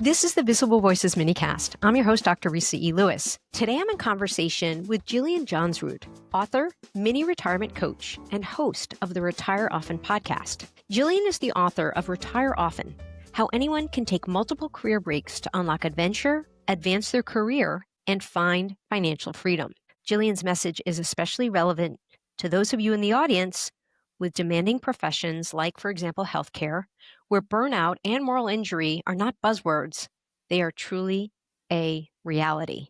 This is the Visible Voices minicast. I'm your host, Dr. Resa E. Lewis. Today I'm in conversation with Jillian Johnsrud, author, mini retirement coach, and host of the Retire Often podcast. Jillian is the author of Retire Often, How Anyone Can Take Multiple Career Breaks to Unlock Adventure, Advance Their Career, and Find Financial Freedom. Jillian's message is especially relevant to those of you in the audience with demanding professions like, for example, healthcare, where burnout and moral injury are not buzzwords. They are truly a reality.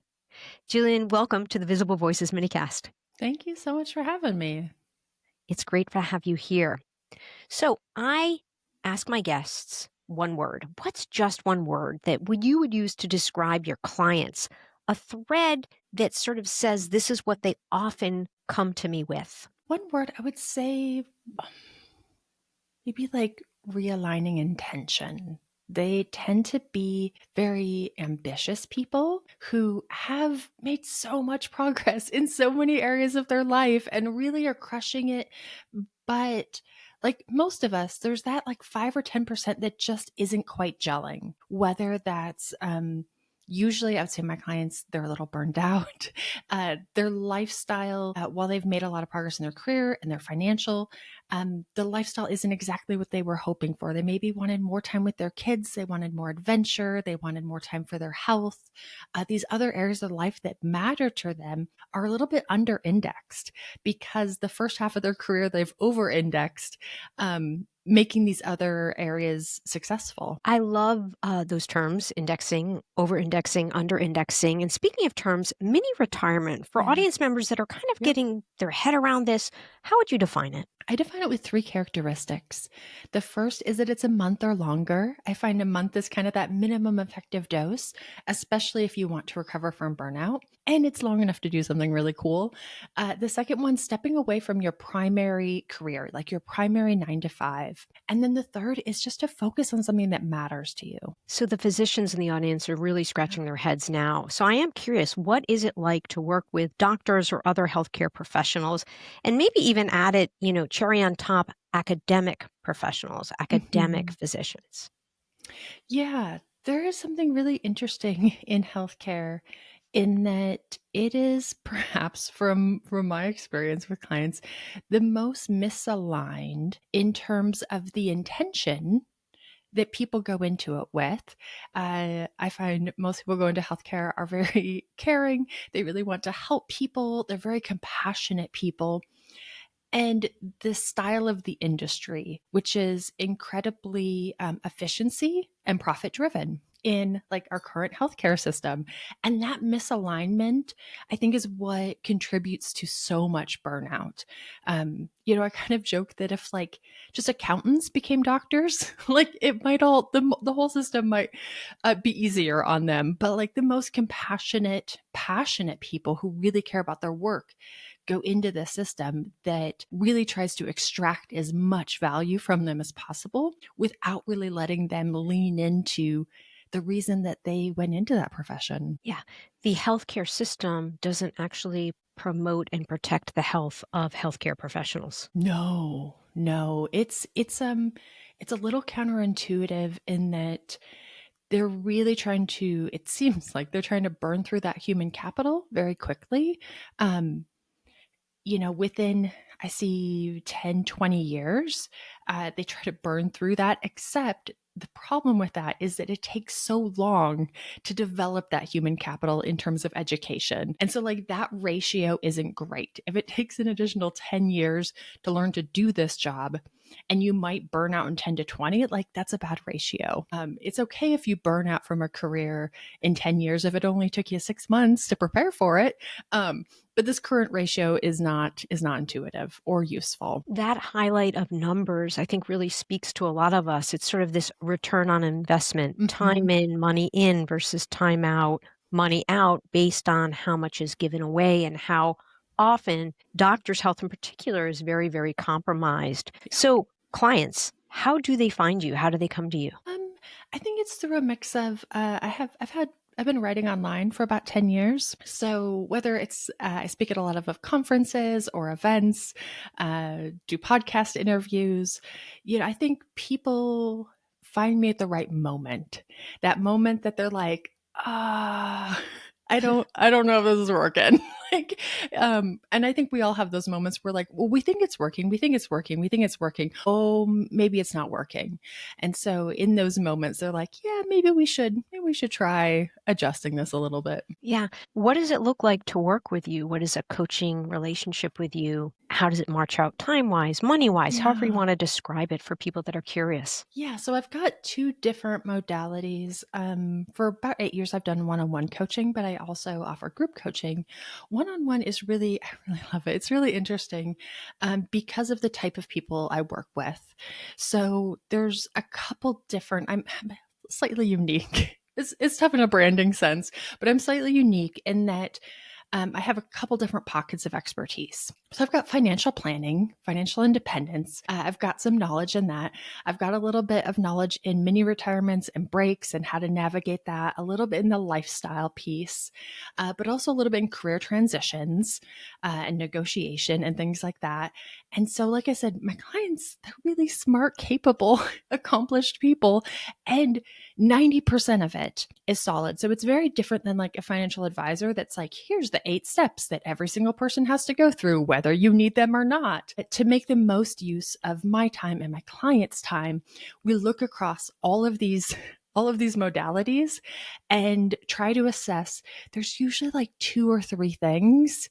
Jillian, welcome to the Visible Voices minicast. Thank you so much for having me. It's great to have you here. So I ask my guests one word. What's just one word that you would use to describe your clients? A thread that sort of says this is what they often come to me with. One word I would say maybe like realigning intention. They tend to be very ambitious people who have made so much progress in so many areas of their life and really are crushing it. But like most of us, there's that like 5 or 10% that just isn't quite gelling, whether that's, usually I would say my clients, they're a little burned out. Their lifestyle, while they've made a lot of progress in their career and their financial, the lifestyle isn't exactly what they were hoping for. They maybe wanted more time with their kids. They wanted more adventure. They wanted more time for their health. These other areas of life that matter to them are a little bit under indexed because the first half of their career, they've over indexed, making these other areas successful. I love those terms, indexing, over-indexing, under-indexing. And speaking of terms, mini retirement, for audience members that are kind of getting their head around this, how would you define it? I define it with 3 characteristics. The first is that it's a month or longer. I find a month is kind of that minimum effective dose, especially if you want to recover from burnout. And it's long enough to do something really cool. The second one, stepping away from your primary career, like your primary 9 to 5. And then the third is just to focus on something that matters to you. So the physicians in the audience are really scratching their heads now. So I am curious, what is it like to work with doctors or other healthcare professionals, and maybe even add it, cherry on top, academic professionals, academic physicians? Yeah, there is something really interesting in healthcare in that it is perhaps from my experience with clients, the most misaligned in terms of the intention that people go into it with. I find most people go into healthcare are very caring. They really want to help people. They're very compassionate people. And the style of the industry, which is incredibly efficiency and profit driven in like our current healthcare system. And that misalignment, I think, is what contributes to so much burnout. I kind of joke that if like just accountants became doctors, like it might all, the whole system might be easier on them. But like the most compassionate, passionate people who really care about their work go into the system that really tries to extract as much value from them as possible without really letting them lean into the reason that they went into that profession. Yeah. The healthcare system doesn't actually promote and protect the health of healthcare professionals. No. It's a little counterintuitive in that they're really trying to, it seems like they're trying to burn through that human capital very quickly. Within, I see 10, 20 years, they try to burn through that, except the problem with that is that it takes so long to develop that human capital in terms of education. And so like that ratio isn't great. If it takes an additional 10 years to learn to do this job and you might burn out in 10 to 20, like that's a bad ratio. It's okay if you burn out from a career in 10 years if it only took you 6 months to prepare for it. But this current ratio is not intuitive or useful. That highlight of numbers, I think, really speaks to a lot of us. It's sort of this return on investment, time in, money in versus time out, money out, based on how much is given away and how often doctors' health in particular is very, very compromised. So clients, how do they find you? How do they come to you? I think it's through a mix of, I've been writing online for about 10 years. So whether it's, I speak at a lot of conferences or events, do podcast interviews, I think people find me at the right moment. That moment that they're like, I don't know if this is working. like, and I think we all have those moments where like, well, we think it's working. We think it's working. We think it's working. Oh, maybe it's not working. And so in those moments, they're like, yeah, maybe we should try adjusting this a little bit. Yeah. What does it look like to work with you? What is a coaching relationship with you? How does it march out time-wise, money-wise, however you Yeah. want to describe it for people that are curious? Yeah, so I've got two different modalities. For about 8 years, I've done one-on-one coaching, but I also offer group coaching. One-on-one is really, I really love it. It's really interesting because of the type of people I work with. So there's a couple different, I'm slightly unique. It's tough in a branding sense, but I'm slightly unique in that I have a couple different pockets of expertise. So I've got financial planning, financial independence. I've got some knowledge in that. I've got a little bit of knowledge in mini retirements and breaks and how to navigate that, a little bit in the lifestyle piece, but also a little bit in career transitions and negotiation and things like that. And so, like I said, my clients, they're really smart, capable, accomplished people. And 90% of it is solid. So it's very different than like a financial advisor that's like, here's the 8 steps that every single person has to go through, whether you need them or not. To make the most use of my time and my clients' time, we look across all of these modalities and try to assess. There's usually like 2 or 3 things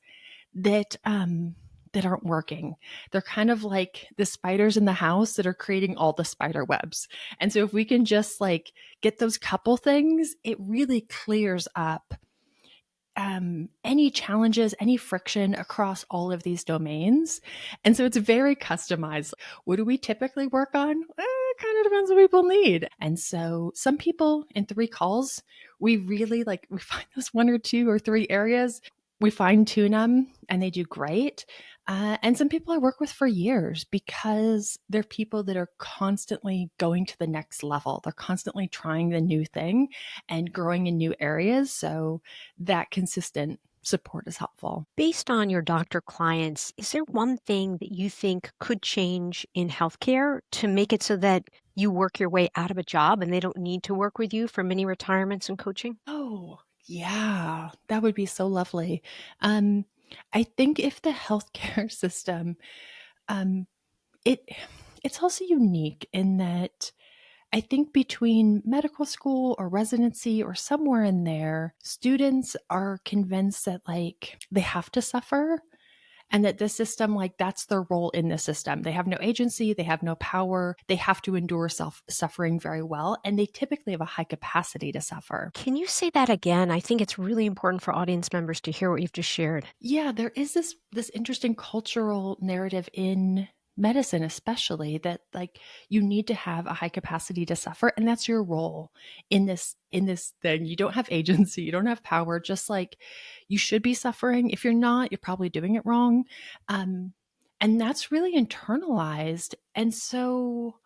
that that aren't working. They're kind of like the spiders in the house that are creating all the spider webs. And so if we can just like get those couple things, it really clears up any challenges, any friction across all of these domains. And so it's very customized. What do we typically work on? It kind of depends what people need. And so some people in 3 calls, we really like, we find those 1 or 2 or 3 areas, we fine tune them and they do great. And some people I work with for years because they're people that are constantly going to the next level. They're constantly trying the new thing and growing in new areas. So that consistent support is helpful. Based on your doctor clients, is there one thing that you think could change in healthcare to make it so that you work your way out of a job and they don't need to work with you for mini retirements and coaching? Oh, yeah, that would be so lovely. Um, I think if the healthcare system, um, it it's also unique in that I think between medical school or residency or somewhere in there, students are convinced that like they have to suffer and that the system, like that's their role in the system. They have no agency, they have no power, they have to endure suffering very well, and they typically have a high capacity to suffer. Can you say that again? I think it's really important for audience members to hear what you've just shared. Yeah, there is this interesting cultural narrative in medicine especially that like you need to have a high capacity to suffer and that's your role in this thing. You don't have agency, you don't have power, just like you should be suffering. If you're not, you're probably doing it wrong. Um and that's really internalized. And so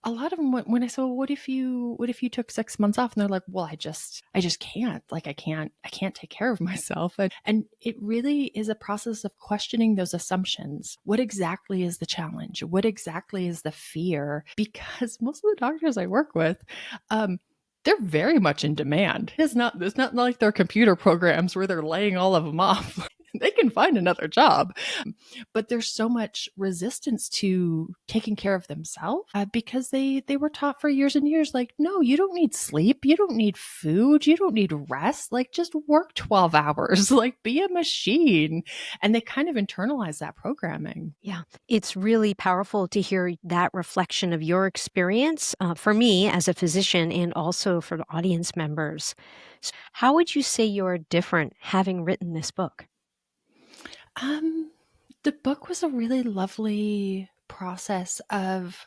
a lot of them, when I said, well, what if you took 6 months off? And they're like, well, I just can't, like, I can't take care of myself. And it really is a process of questioning those assumptions. What exactly is the challenge? What exactly is the fear? Because most of the doctors I work with, they're very much in demand. It's not like their computer programs where they're laying all of them off. They can find another job. But there's so much resistance to taking care of themselves because they were taught for years and years, like, no, you don't need sleep. You don't need food. You don't need rest. Like, just work 12 hours, like be a machine. And they kind of internalize that programming. Yeah, it's really powerful to hear that reflection of your experience for me as a physician and also for the audience members. How would you say you're different having written this book? Um, the book was a really lovely process of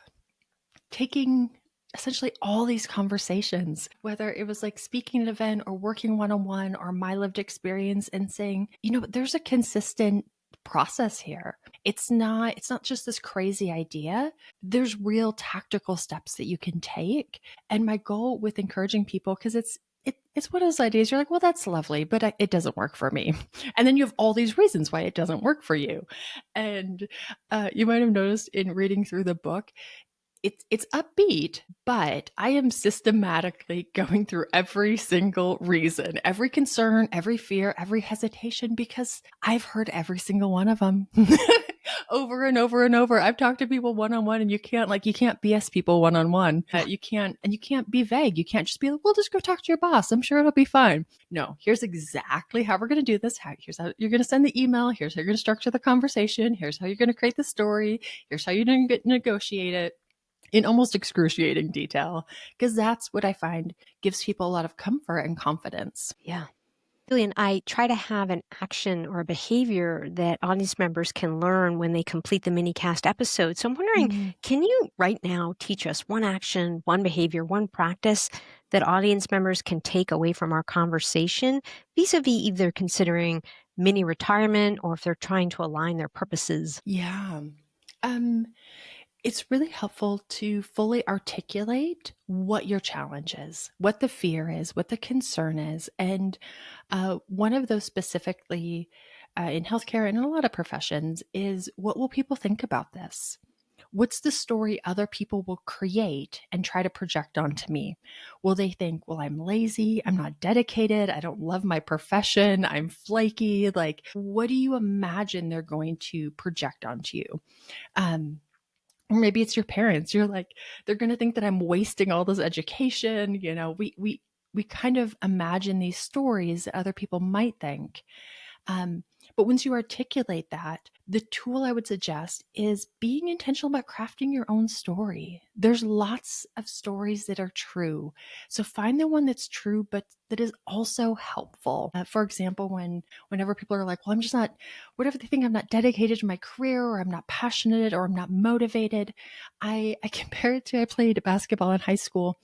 taking essentially all these conversations, whether it was like speaking at an event or working one-on-one or my lived experience, and saying, there's a consistent process here. It's not just this crazy idea. There's real tactical steps that you can take. And my goal with encouraging people, because it's one of those ideas you're like, well, that's lovely, but it doesn't work for me. And then you have all these reasons why it doesn't work for you. And you might have noticed in reading through the book, it's upbeat, but I am systematically going through every single reason, every concern, every fear, every hesitation, because I've heard every single one of them over and over and over. I've talked to people one-on-one, and you can't BS people one-on-one. You can't be vague. You can't just be like, well, just go talk to your boss. I'm sure it'll be fine. No, here's exactly how we're going to do this. Here's how you're going to send the email. Here's how you're going to structure the conversation. Here's how you're going to create the story. Here's how you're going to negotiate it in almost excruciating detail, because that's what I find gives people a lot of comfort and confidence. Yeah. Jillian, I try to have an action or a behavior that audience members can learn when they complete the mini cast episode. So I'm wondering, can you right now teach us one action, one behavior, one practice that audience members can take away from our conversation vis-a-vis either considering mini retirement or if they're trying to align their purposes? Yeah. It's really helpful to fully articulate what your challenge is, what the fear is, what the concern is. And one of those specifically in healthcare and in a lot of professions is, what will people think about this? What's the story other people will create and try to project onto me? Will they think, well, I'm lazy, I'm not dedicated, I don't love my profession, I'm flaky? Like, what do you imagine they're going to project onto you? Or maybe it's your parents. You're like, they're going to think that I'm wasting all this education. You know, we kind of imagine these stories that other people might think. But once you articulate that, the tool I would suggest is being intentional about crafting your own story. There's lots of stories that are true. So find the one that's true, but that is also helpful. For example, whenever people are like, well, I'm just not, whatever they think, I'm not dedicated to my career, or I'm not passionate, or I'm not motivated. I compare it to, I played basketball in high school.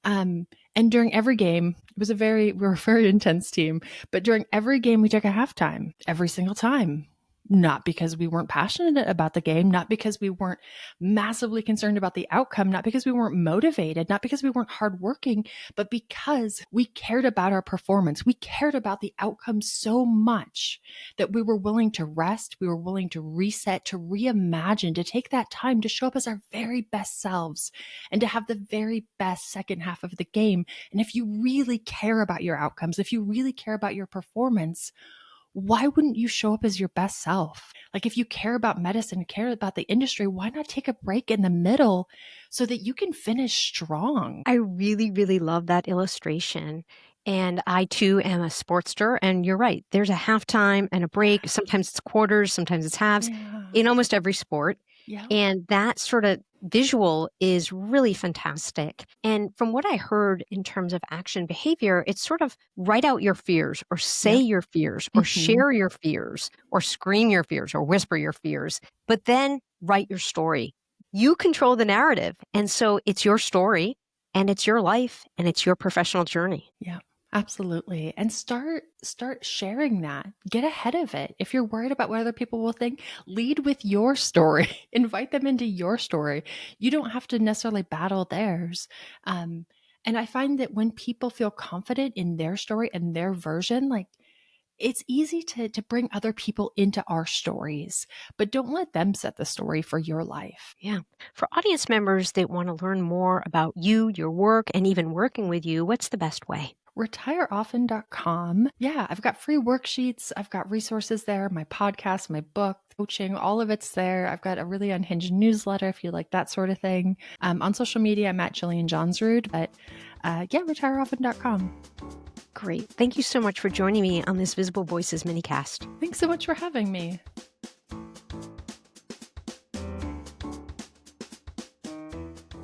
And during every game, we were a very intense team, but during every game we took a halftime every single time. Not because we weren't passionate about the game, not because we weren't massively concerned about the outcome, not because we weren't motivated, not because we weren't hardworking, but because we cared about our performance. We cared about the outcome so much that we were willing to rest, we were willing to reset, to reimagine, to take that time to show up as our very best selves and to have the very best second half of the game. And if you really care about your outcomes, if you really care about your performance, why wouldn't you show up as your best self? Like, if you care about medicine, care about the industry, why not take a break in the middle so that you can finish strong? I really, really love that illustration. And I too am a sportster. And you're right. There's a halftime and a break. Sometimes it's quarters, sometimes it's halves in almost every sport. Yeah. And that sort of visual is really fantastic. And from what I heard in terms of action behavior, it's sort of write out your fears or say your fears or share your fears or scream your fears or whisper your fears, but then write your story. You control the narrative. And so it's your story and it's your life and it's your professional journey. Yeah. Absolutely. And start sharing that. Get ahead of it. If you're worried about what other people will think, lead with your story. Invite them into your story. You don't have to necessarily battle theirs. And I find that when people feel confident in their story and their version, like, it's easy to bring other people into our stories, but don't let them set the story for your life. Yeah. For audience members that want to learn more about you, your work, and even working with you, what's the best way? retireoften.com. Yeah, I've got free worksheets. I've got resources there, my podcast, my book, coaching, all of it's there. I've got a really unhinged newsletter if you like that sort of thing. On social media, I'm at Jillian Johnsrud, but retireoften.com. Great. Thank you so much for joining me on this Visible Voices minicast. Thanks so much for having me.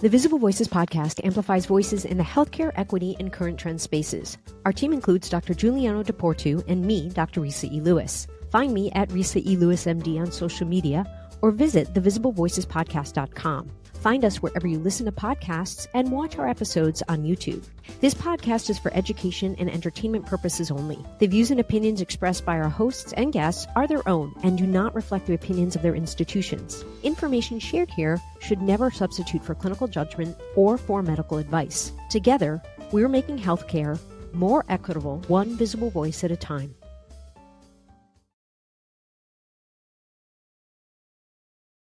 The Visible Voices podcast amplifies voices in the healthcare, equity, and current trend spaces. Our team includes Dr. Giuliano DePortu and me, Dr. Resa E. Lewis. Find me at Resa E. Lewis MD on social media or visit thevisiblevoicespodcast.com. Find us wherever you listen to podcasts and watch our episodes on YouTube. This podcast is for education and entertainment purposes only. The views and opinions expressed by our hosts and guests are their own and do not reflect the opinions of their institutions. Information shared here should never substitute for clinical judgment or for medical advice. Together, we're making healthcare more equitable, one visible voice at a time.